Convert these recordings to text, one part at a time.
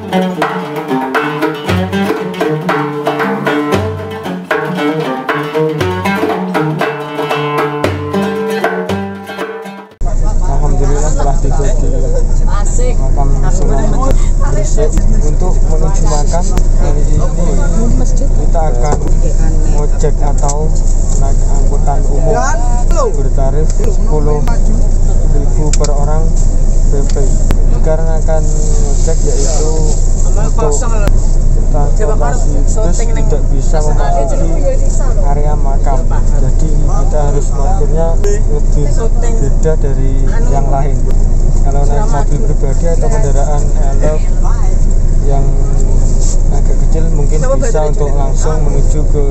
Alhamdulillah telah tiba di makam Sunan Gresik. Untuk menuju makam dari ini kita akan ngojek atau naik angkutan umum bertarif 10.000 per orang PP. Dikarenakan ngojek yaitu untuk transportasi bus tidak bisa memasuki area makam, jadi kita harus parkirnya lebih beda dari yang lain. Kalau naik mobil pribadi atau kendaraan elf yang agak kecil mungkin bisa untuk langsung menuju ke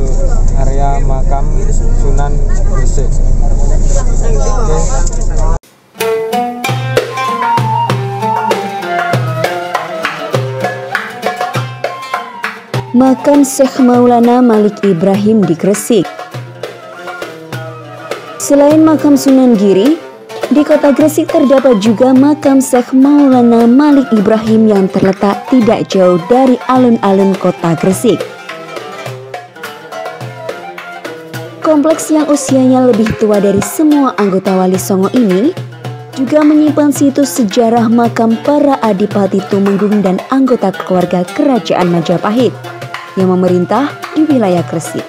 area makam Sunan Gresik. Makam Syekh Maulana Malik Ibrahim di Gresik. Selain makam Sunan Giri, di kota Gresik terdapat juga makam Syekh Maulana Malik Ibrahim yang terletak tidak jauh dari alun-alun kota Gresik. Kompleks yang usianya lebih tua dari semua anggota Wali Songo ini juga menyimpan situs sejarah makam para Adipati Tumenggung dan anggota keluarga Kerajaan Majapahit yang memerintah di wilayah Gresik.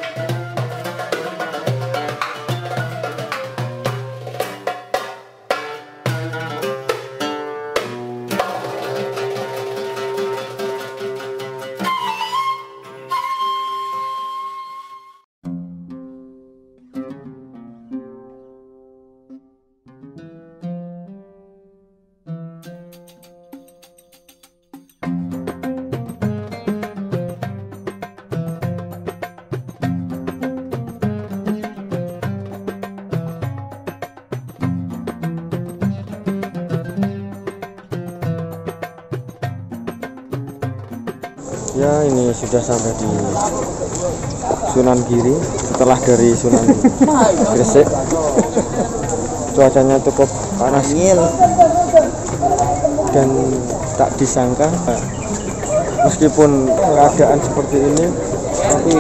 Ya, ini sudah sampai di Sunan Giri setelah dari Sunan Gresik. Cuacanya cukup panas dan tak disangka meskipun keadaan seperti ini tapi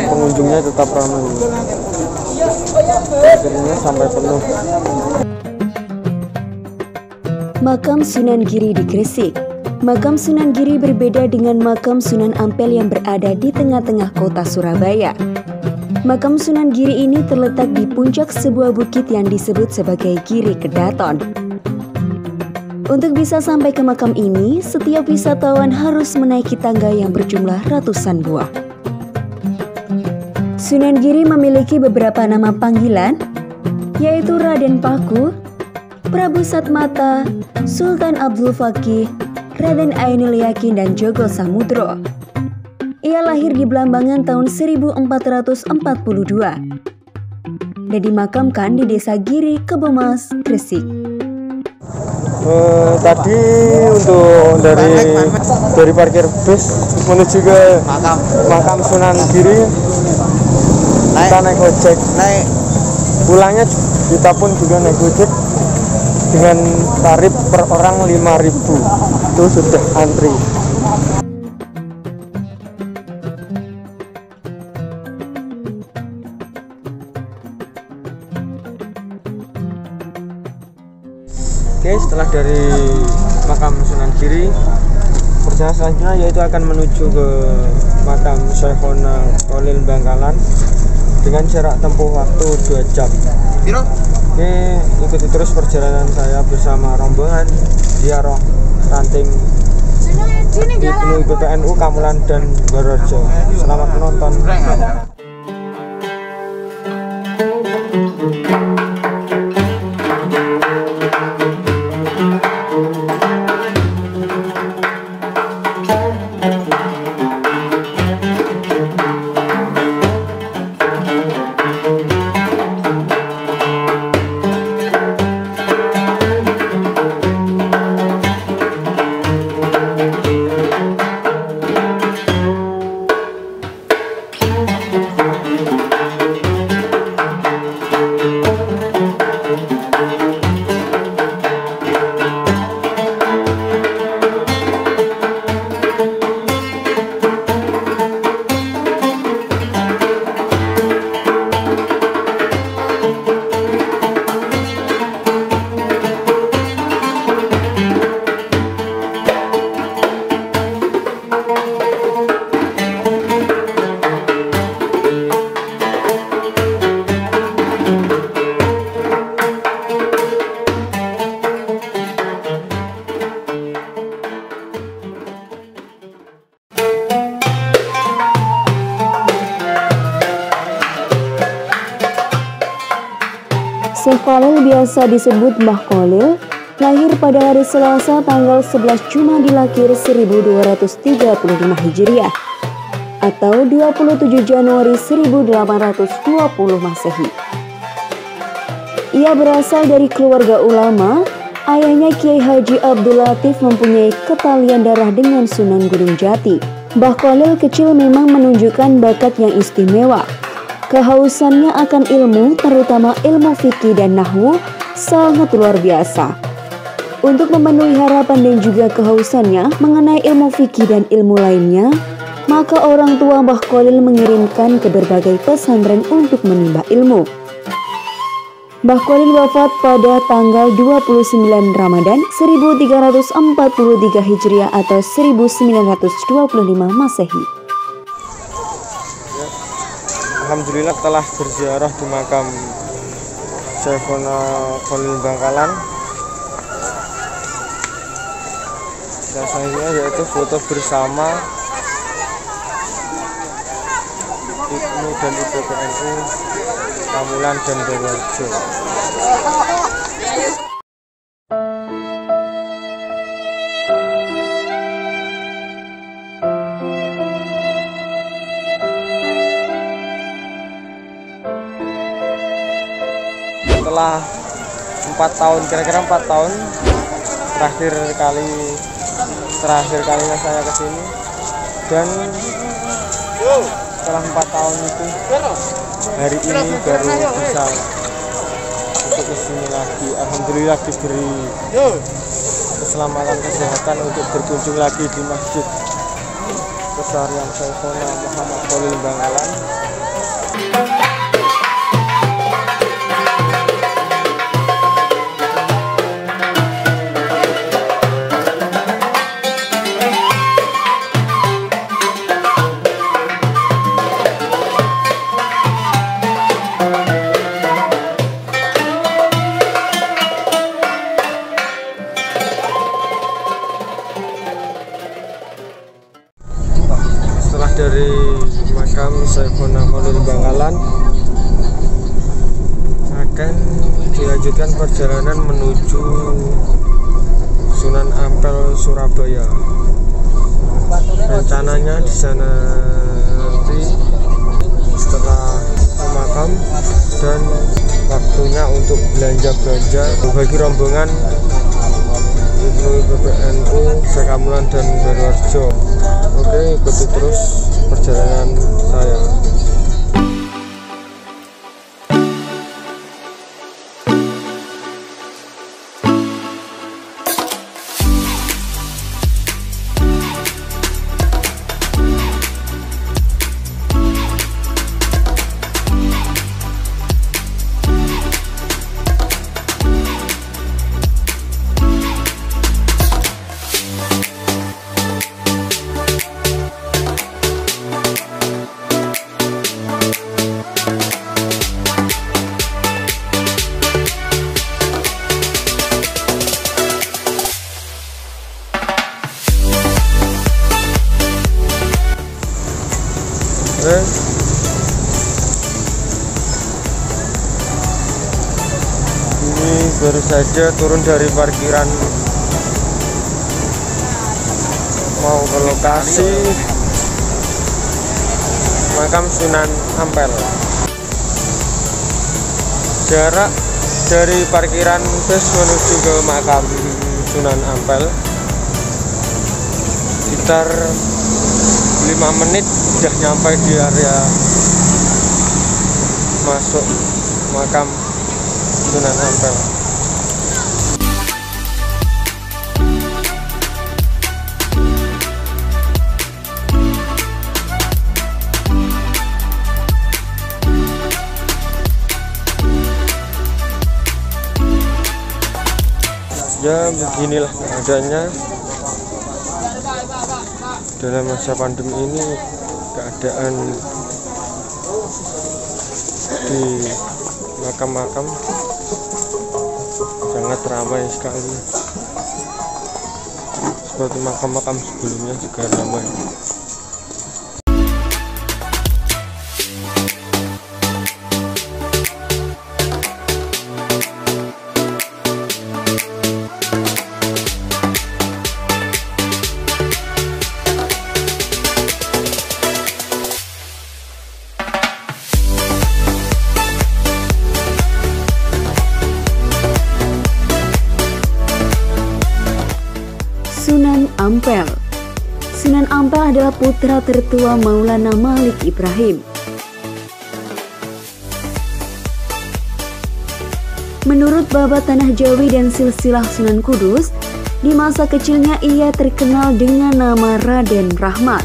pengunjungnya tetap ramai. Akhirnya sampai penuh. Makam Sunan Giri di Gresik. Makam Sunan Giri berbeda dengan makam Sunan Ampel yang berada di tengah-tengah kota Surabaya. Makam Sunan Giri ini terletak di puncak sebuah bukit yang disebut sebagai Giri Kedaton. Untuk bisa sampai ke makam ini, setiap wisatawan harus menaiki tangga yang berjumlah ratusan buah. Sunan Giri memiliki beberapa nama panggilan, yaitu Raden Paku, Prabu Satmata, Sultan Abdul Fakih, Raden Ainul Yakin, dan Jogo Samudro. Ia lahir di Blambangan tahun 1442 dan dimakamkan di Desa Giri, Kebomas, Gresik. Tadi untuk dari parkir bus menuju ke makam Sunan Giri kita naik ojek. Pulangnya kita pun juga naik ojek dengan tarif per orang 5.000. Itu sudah antri. Oke, setelah dari makam Sunan Giri, perjalanan selanjutnya yaitu akan menuju ke makam Syekhona Khalil Bangkalan dengan jarak tempuh waktu 2 jam. Oke, ikuti terus perjalanan saya bersama rombongan ziarah ranting Ibnu PPNU Kamulan dan Borojo. Selamat menonton. Syekh Khalil biasa disebut Mbah Khalil, lahir pada hari Selasa tanggal 11 Jumadilakir 1235 Hijriah atau 27 Januari 1820 Masehi. Ia berasal dari keluarga ulama. Ayahnya Kiai Haji Abdul Latif mempunyai ketalian darah dengan Sunan Gunung Jati. Mbah Khalil kecil memang menunjukkan bakat yang istimewa. Kehausannya akan ilmu, terutama ilmu fikih dan nahwu, sangat luar biasa. Untuk memenuhi harapan dan juga kehausannya mengenai ilmu fikih dan ilmu lainnya, maka orang tua Mbah Khalil mengirimkan ke berbagai pesantren untuk menimba ilmu. Mbah Khalil wafat pada tanggal 29 Ramadan 1343 Hijriah atau 1925 Masehi. Alhamdulillah telah berziarah di makam Syekhona Khalil Bangkalan. Dan selanjutnya yaitu foto bersama Ibnu dan Ibu PNU Kamulan dan Berwarjo. Setelah 4 tahun, kira-kira 4 tahun terakhir kalinya saya kesini, dan setelah 4 tahun itu hari ini baru bisa untuk kesini lagi. Alhamdulillah diberi keselamatan kesehatan untuk berkunjung lagi di Masjid besar yang Syekhona Muhammad Khalil Bangkalan. Dari makam Syekhona Khalil Bangkalan akan dilanjutkan perjalanan menuju Sunan Ampel, Surabaya. Rencananya di sana nanti setelah makam dan waktunya untuk belanja-belanja bagi rombongan Ibnu PPNU Sekamulan dan Berwarjo. Oke, ikuti terus perjalanan saya. Ini baru saja turun dari parkiran mau ke lokasi makam Sunan Ampel. Jarak dari parkiran bus menuju ke makam Sunan Ampel sekitar 5 menit sudah nyampe di area masuk makam Sunan Ampel. Ya beginilah keadaannya dalam masa pandemi ini. Keadaan di makam-makam sangat ramai sekali, seperti makam-makam sebelumnya juga ramai. Ampel. Sunan Ampel adalah putra tertua Maulana Malik Ibrahim. Menurut Babat Tanah Jawi dan Silsilah Sunan Kudus, di masa kecilnya ia terkenal dengan nama Raden Rahmat.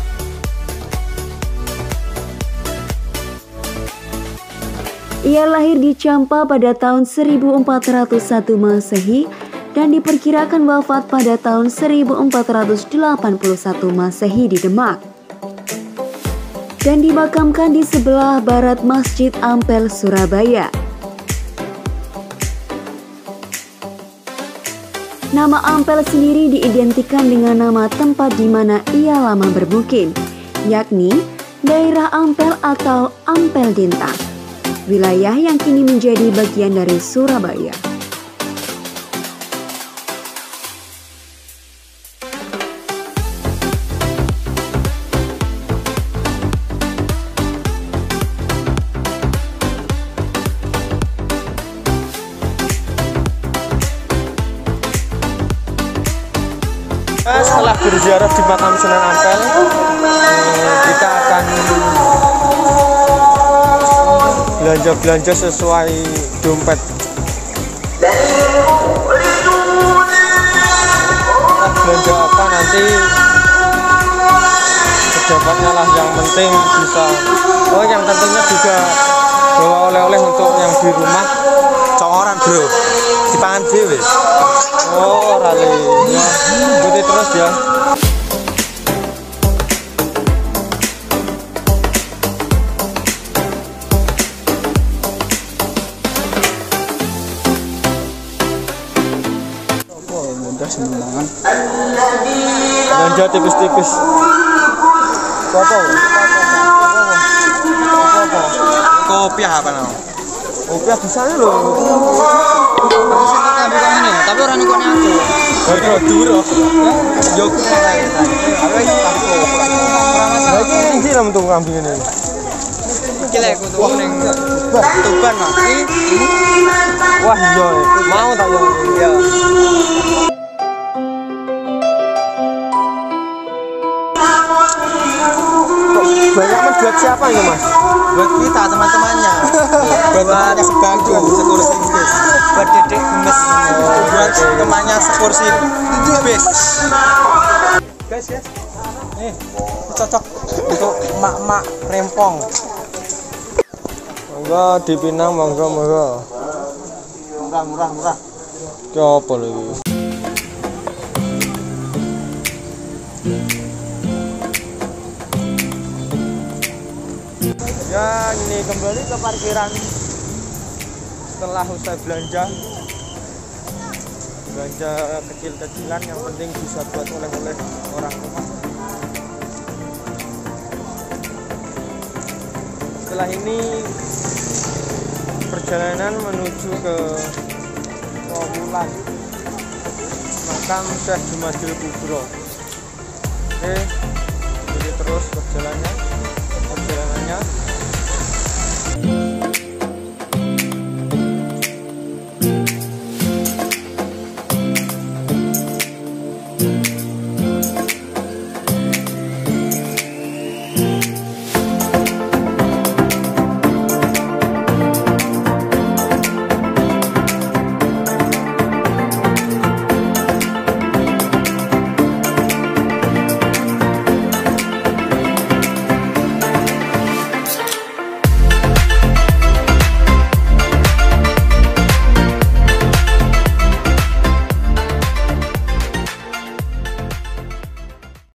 Ia lahir di Campa pada tahun 1401 Masehi dan diperkirakan wafat pada tahun 1481 Masehi di Demak. Dan dimakamkan di sebelah barat Masjid Ampel, Surabaya. Nama Ampel sendiri diidentikan dengan nama tempat di mana ia lama bermukim, yakni daerah Ampel atau Ampel Dintang, wilayah yang kini menjadi bagian dari Surabaya. Setelah berziarah di makam Sunan Ampel, kita akan belanja-belanja sesuai dompet. Kita belanja apa nanti pejabatnya lah, yang penting bisa. Oh, yang tentunya juga bawa oleh-oleh untuk yang di rumah. Coran bro, dipangan dewe. Oh, rale. Ikuti terus ya. Belanja tipis-tipis. Apa? Kopi apa no? Kopi di sana loh. Tapi orang ini kone aku. Betul, duro. Yo Lagi ini lah untuk kambing ini. iki lek kudu ning Tuban no. Wah, iya. Mau tak yo. Iya. Banyak mas buat siapa ini mas? Buat kita teman-temannya. Buat sebangku, sekursi bis. Buat dedek gemes. Buat temannya sekursi bis. Guys, nih cocok untuk emak-emak rempong. Monggo dipinang, monggo. Murah. Ki apa lagi? Ya, ini kembali ke parkiran setelah usai belanja kecil-kecilan, yang penting bisa buat oleh-oleh orang rumah. Setelah ini perjalanan menuju ke Trawulan, makam Syekh Jumadil Kubro. Oke, jadi terus perjalanannya.